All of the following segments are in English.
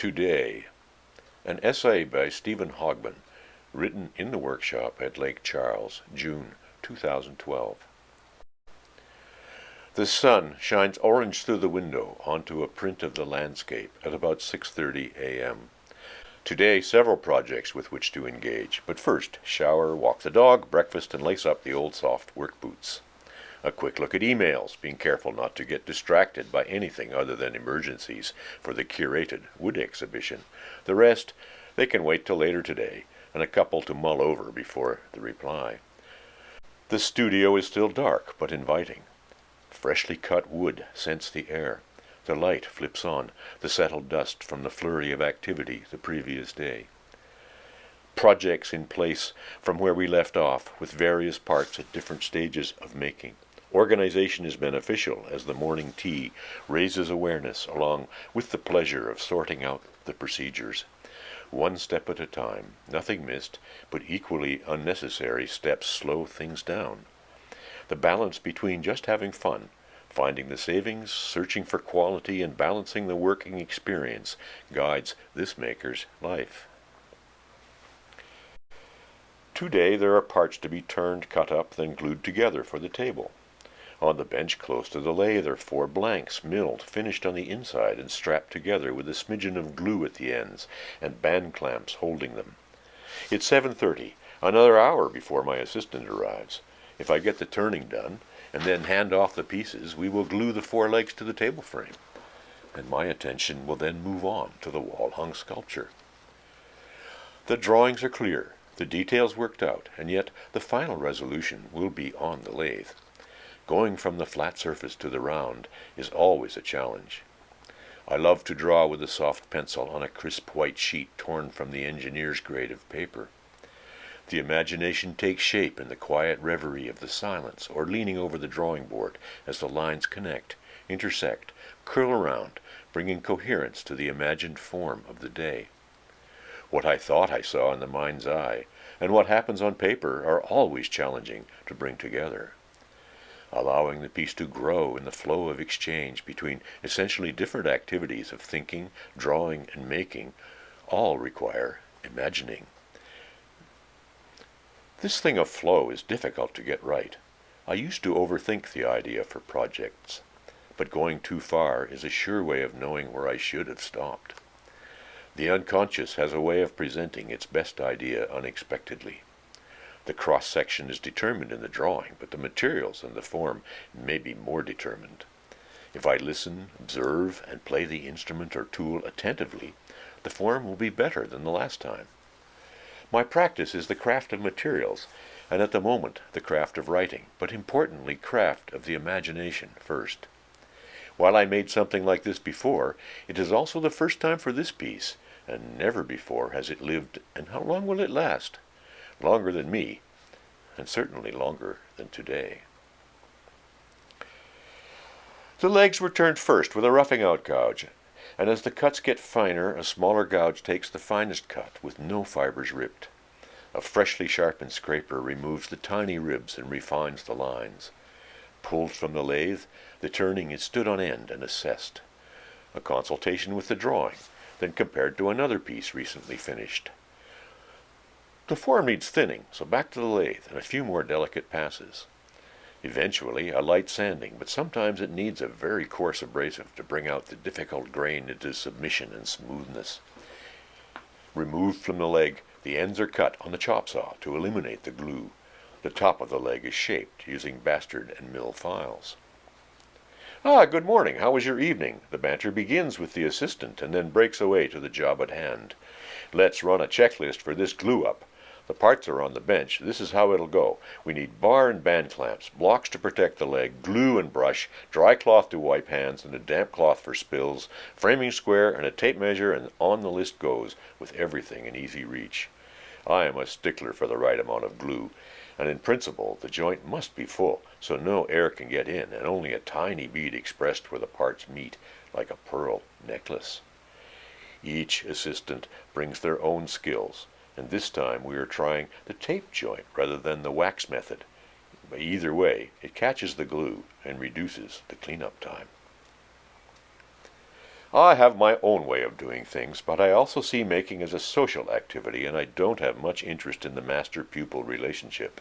Today, an essay by Stephen Hogbin, written in the workshop at Lake Charles, June 2012. The sun shines orange through the window onto a print of the landscape at about 6:30 a.m. Today, several projects with which to engage, but first, shower, walk the dog, breakfast, and lace up the old soft work boots. A quick look at emails, being careful not to get distracted by anything other than emergencies for the curated wood exhibition. The rest, they can wait till later today, and a couple to mull over before the reply. The studio is still dark, but inviting. Freshly cut wood scents the air. The light flips on the settled dust from the flurry of activity the previous day. Projects in place from where we left off, with various parts at different stages of making. Organization is beneficial as the morning tea raises awareness along with the pleasure of sorting out the procedures. One step at a time, nothing missed, but equally unnecessary steps slow things down. The balance between just having fun, finding the savings, searching for quality, and balancing the working experience guides this maker's life. Today there are parts to be turned, cut up, then glued together for the table. On the bench close to the lathe are 4 blanks, milled, finished on the inside, and strapped together with a smidgen of glue at the ends, and band clamps holding them. It's 7:30, another hour before my assistant arrives. If I get the turning done, and then hand off the pieces, we will glue the 4 legs to the table frame, and my attention will then move on to the wall-hung sculpture. The drawings are clear, the details worked out, and yet the final resolution will be on the lathe. Going from the flat surface to the round is always a challenge. I love to draw with a soft pencil on a crisp white sheet torn from the engineer's grade of paper. The imagination takes shape in the quiet reverie of the silence, or leaning over the drawing board as the lines connect, intersect, curl around, bringing coherence to the imagined form of the day. What I thought I saw in the mind's eye, and what happens on paper are always challenging to bring together. Allowing the piece to grow in the flow of exchange between essentially different activities of thinking, drawing, and making, all require imagining. This thing of flow is difficult to get right. I used to overthink the idea for projects, but going too far is a sure way of knowing where I should have stopped. The unconscious has a way of presenting its best idea unexpectedly. The cross-section is determined in the drawing, but the materials and the form may be more determined. If I listen, observe, and play the instrument or tool attentively, the form will be better than the last time. My practice is the craft of materials, and at the moment the craft of writing, but importantly craft of the imagination first. While I made something like this before, it is also the first time for this piece, and never before has it lived, and how long will it last? Longer than me, and certainly longer than today. The legs were turned first with a roughing out gouge, and as the cuts get finer, a smaller gouge takes the finest cut with no fibers ripped. A freshly sharpened scraper removes the tiny ribs and refines the lines. Pulled from the lathe, the turning is stood on end and assessed. A consultation with the drawing, then compared to another piece recently finished. The form needs thinning, so back to the lathe and a few more delicate passes. Eventually, a light sanding, but sometimes it needs a very coarse abrasive to bring out the difficult grain into submission and smoothness. Removed from the leg, the ends are cut on the chop saw to eliminate the glue. The top of the leg is shaped using bastard and mill files. Good morning. How was your evening? The banter begins with the assistant and then breaks away to the job at hand. Let's run a checklist for this glue-up. The parts are on the bench. This is how it'll go. We need bar and band clamps, blocks to protect the leg, glue and brush, dry cloth to wipe hands, and a damp cloth for spills, framing square, and a tape measure, and on the list goes, with everything in easy reach. I am a stickler for the right amount of glue, and in principle the joint must be full, so no air can get in, and only a tiny bead expressed where the parts meet, like a pearl necklace. Each assistant brings their own skills, and this time we are trying the tape joint rather than the wax method. Either way, it catches the glue and reduces the cleanup time. I have my own way of doing things, but I also see making as a social activity, and I don't have much interest in the master-pupil relationship.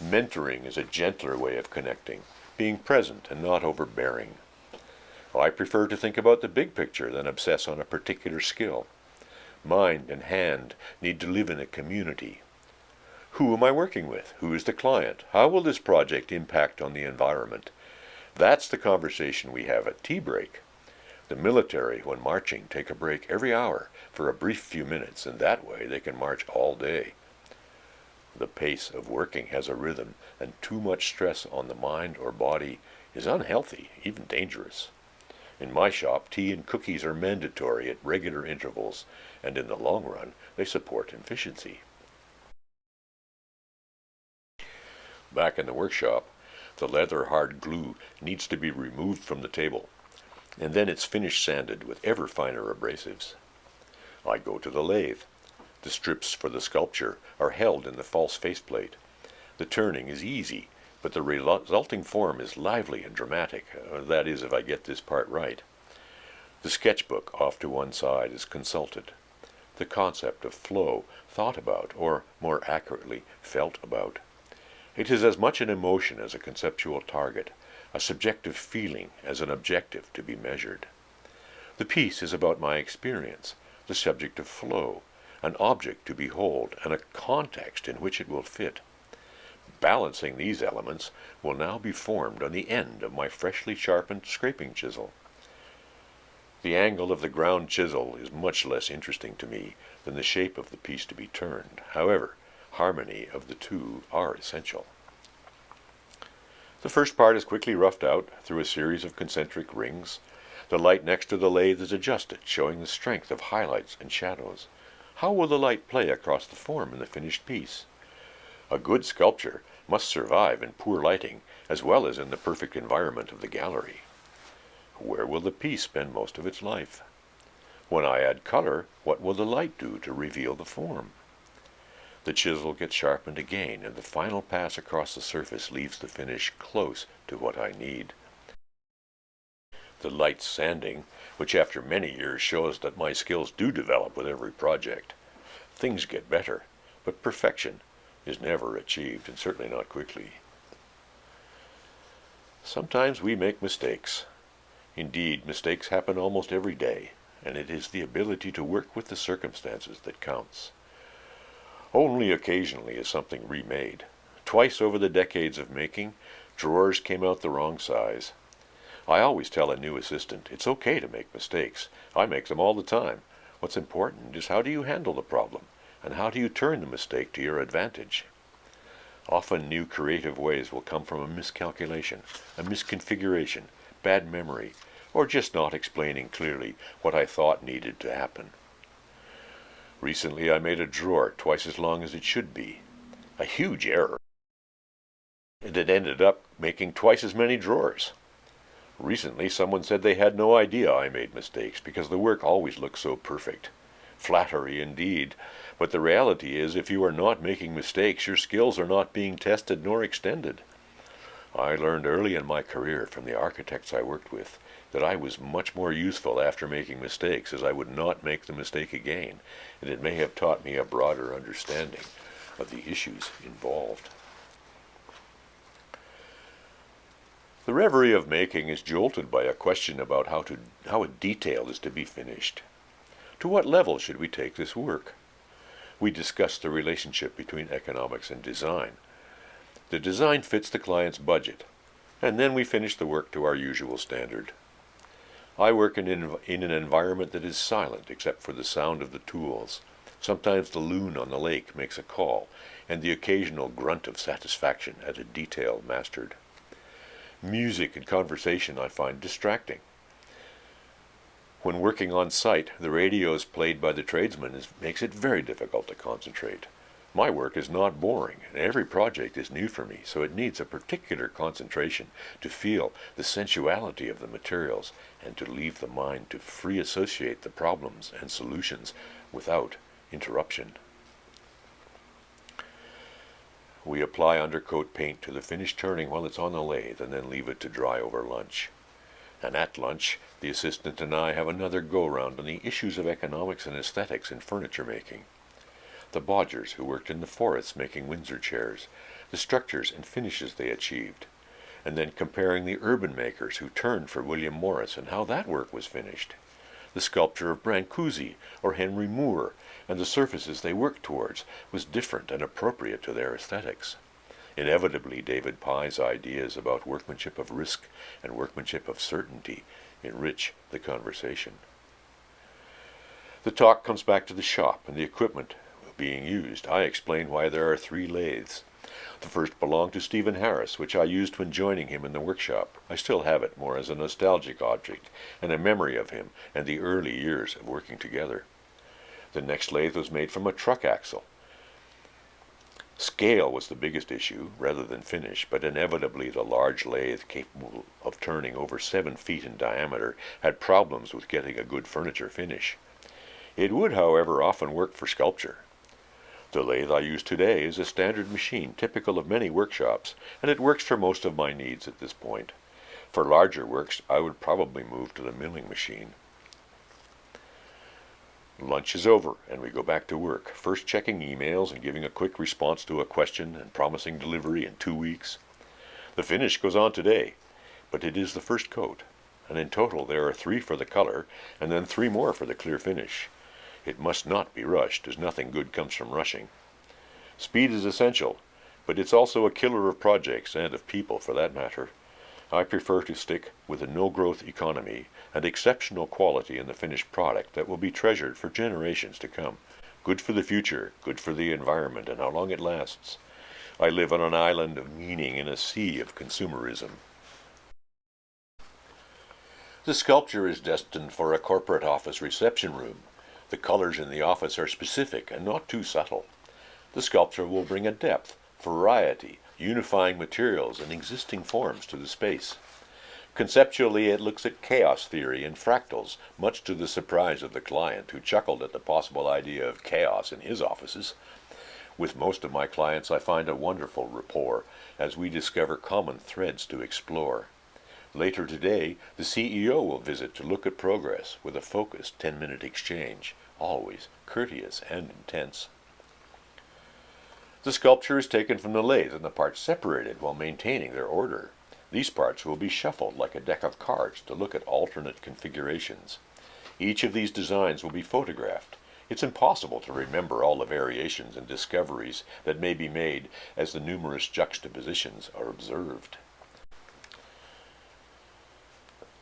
Mentoring is a gentler way of connecting, being present and not overbearing. I prefer to think about the big picture than obsess on a particular skill. Mind and hand need to live in a community. Who am I working with? Who is the client? How will this project impact on the environment? That's the conversation we have at tea break. The military, when marching, take a break every hour for a brief few minutes, and that way they can march all day. The pace of working has a rhythm, and too much stress on the mind or body is unhealthy, even dangerous. In my shop, tea and cookies are mandatory at regular intervals, and in the long run, they support efficiency. Back in the workshop, the leather hard glue needs to be removed from the table, and then it's finish sanded with ever finer abrasives. I go to the lathe. The strips for the sculpture are held in the false faceplate. The turning is easy, but the resulting form is lively and dramatic, that is, if I get this part right. The sketchbook off to one side is consulted. The concept of flow thought about, or more accurately, felt about. It is as much an emotion as a conceptual target, a subjective feeling as an objective to be measured. The piece is about my experience, the subject of flow, an object to behold, and a context in which it will fit. Balancing these elements will now be formed on the end of my freshly sharpened scraping chisel. The angle of the ground chisel is much less interesting to me than the shape of the piece to be turned. However, harmony of the two are essential. The first part is quickly roughed out through a series of concentric rings. The light next to the lathe is adjusted, showing the strength of highlights and shadows. How will the light play across the form in the finished piece? A good sculpture must survive in poor lighting as well as in the perfect environment of the gallery. Where will the piece spend most of its life? When I add color, what will the light do to reveal the form? The chisel gets sharpened again, and the final pass across the surface leaves the finish close to what I need. The light sanding, which after many years shows that my skills do develop with every project. Things get better, but perfection is never achieved, and certainly not quickly. Sometimes we make mistakes. Indeed, mistakes happen almost every day, and it is the ability to work with the circumstances that counts. Only occasionally is something remade. Twice over the decades of making, drawers came out the wrong size. I always tell a new assistant, it's okay to make mistakes. I make them all the time. What's important is how do you handle the problem, and how do you turn the mistake to your advantage. Often new creative ways will come from a miscalculation, a misconfiguration, bad memory, or just not explaining clearly what I thought needed to happen. Recently I made a drawer twice as long as it should be. A huge error. It had ended up making twice as many drawers. Recently someone said they had no idea I made mistakes because the work always looks so perfect. Flattery indeed, but the reality is if you are not making mistakes, your skills are not being tested nor extended. I learned early in my career from the architects I worked with that I was much more useful after making mistakes, as I would not make the mistake again, and it may have taught me a broader understanding of the issues involved. The reverie of making is jolted by a question about how a detail is to be finished. To what level should we take this work? We discuss the relationship between economics and design. The design fits the client's budget, and then we finish the work to our usual standard. I work in an environment that is silent except for the sound of the tools. Sometimes the loon on the lake makes a call, and the occasional grunt of satisfaction at a detail mastered. Music and conversation I find distracting. When working on site, the radios played by the tradesmen makes it very difficult to concentrate. My work is not boring, and every project is new for me, so it needs a particular concentration to feel the sensuality of the materials and to leave the mind to free associate the problems and solutions without interruption. We apply undercoat paint to the finished turning while it's on the lathe and then leave it to dry over lunch. And at lunch, the assistant and I have another go-round on the issues of economics and aesthetics in furniture making. The bodgers who worked in the forests making Windsor chairs, the structures and finishes they achieved, and then comparing the urban makers who turned for William Morris and how that work was finished, the sculpture of Brancusi or Henry Moore, and the surfaces they worked towards was different and appropriate to their aesthetics. Inevitably, David Pye's ideas about workmanship of risk and workmanship of certainty enrich the conversation. The talk comes back to the shop and the equipment being used. I explain why there are 3 lathes. The first belonged to Stephen Harris, which I used when joining him in the workshop. I still have it more as a nostalgic object and a memory of him and the early years of working together. The next lathe was made from a truck axle. Scale was the biggest issue, rather than finish, but inevitably the large lathe, capable of turning over 7 feet in diameter, had problems with getting a good furniture finish. It would, however, often work for sculpture. The lathe I use today is a standard machine typical of many workshops, and it works for most of my needs at this point. For larger works, I would probably move to the milling machine. Lunch is over, and we go back to work, first checking emails and giving a quick response to a question and promising delivery in 2 weeks. The finish goes on today, but it is the first coat, and in total there are 3 for the color, and then 3 more for the clear finish. It must not be rushed, as nothing good comes from rushing. Speed is essential, but it's also a killer of projects and of people for that matter. I prefer to stick with a no-growth economy and exceptional quality in the finished product that will be treasured for generations to come. Good for the future, good for the environment, and how long it lasts. I live on an island of meaning in a sea of consumerism. The sculpture is destined for a corporate office reception room. The colors in the office are specific and not too subtle. The sculpture will bring a depth, variety, unifying materials and existing forms to the space. Conceptually, it looks at chaos theory and fractals, much to the surprise of the client, who chuckled at the possible idea of chaos in his offices. With most of my clients, I find a wonderful rapport as we discover common threads to explore. Later today, the CEO will visit to look at progress with a focused 10-minute exchange, always courteous and intense. The sculpture is taken from the lathe and the parts separated while maintaining their order. These parts will be shuffled like a deck of cards to look at alternate configurations. Each of these designs will be photographed. It's impossible to remember all the variations and discoveries that may be made as the numerous juxtapositions are observed.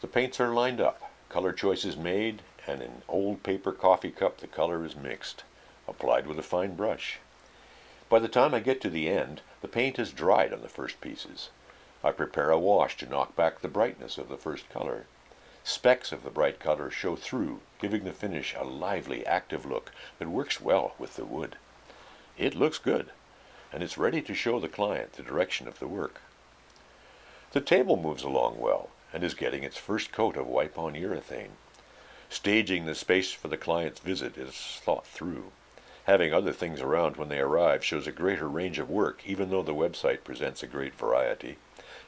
The paints are lined up, color choices made, and in old paper coffee cup the color is mixed, applied with a fine brush. By the time I get to the end, the paint is dried on the first pieces. I prepare a wash to knock back the brightness of the first color. Specks of the bright color show through, giving the finish a lively, active look that works well with the wood. It looks good, and it's ready to show the client the direction of the work. The table moves along well, and is getting its first coat of wipe-on urethane. Staging the space for the client's visit is thought through. Having other things around when they arrive shows a greater range of work, even though the website presents a great variety.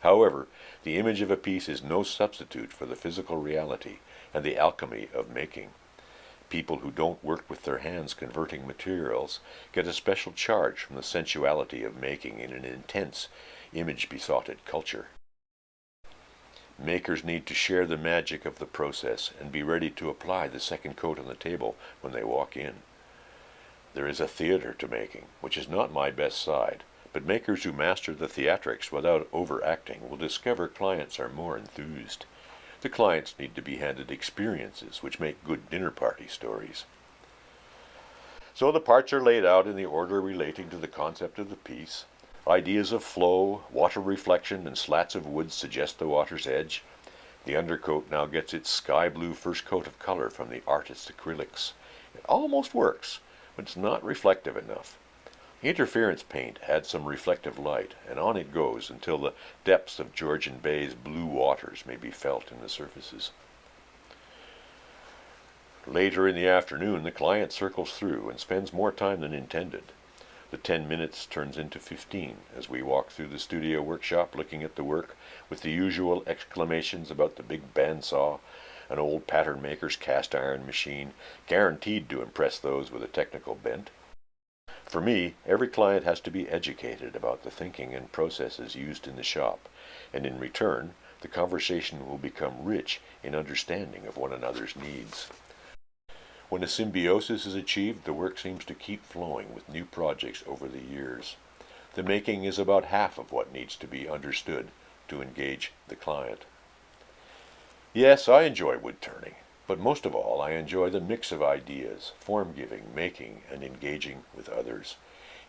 However, the image of a piece is no substitute for the physical reality and the alchemy of making. People who don't work with their hands converting materials get a special charge from the sensuality of making in an intense, image-besotted culture. Makers need to share the magic of the process and be ready to apply the second coat on the table when they walk in. There is a theater to making, which is not my best side, but makers who master the theatrics without overacting will discover clients are more enthused. The clients need to be handed experiences which make good dinner party stories. So the parts are laid out in the order relating to the concept of the piece. Ideas of flow, water reflection, and slats of wood suggest the water's edge. The undercoat now gets its sky blue first coat of color from the artist's acrylics. It almost works, but it's not reflective enough. Interference paint adds some reflective light, and on it goes until the depths of Georgian Bay's blue waters may be felt in the surfaces. Later in the afternoon, the client circles through and spends more time than intended. The 10 minutes turns into 15 as we walk through the studio workshop looking at the work with the usual exclamations about the big bandsaw, an old pattern maker's cast iron machine, guaranteed to impress those with a technical bent. For me, every client has to be educated about the thinking and processes used in the shop, and in return, the conversation will become rich in understanding of one another's needs. When a symbiosis is achieved, the work seems to keep flowing with new projects over the years. The making is about half of what needs to be understood to engage the client. Yes, I enjoy wood turning, but most of all I enjoy the mix of ideas, form giving, making, and engaging with others.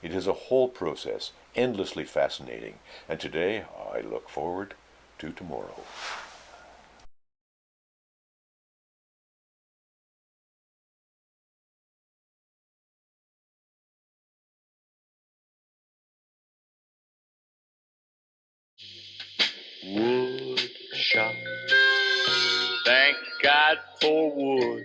It is a whole process, endlessly fascinating, and today I look forward to tomorrow. Wood shop. Thank God for wood.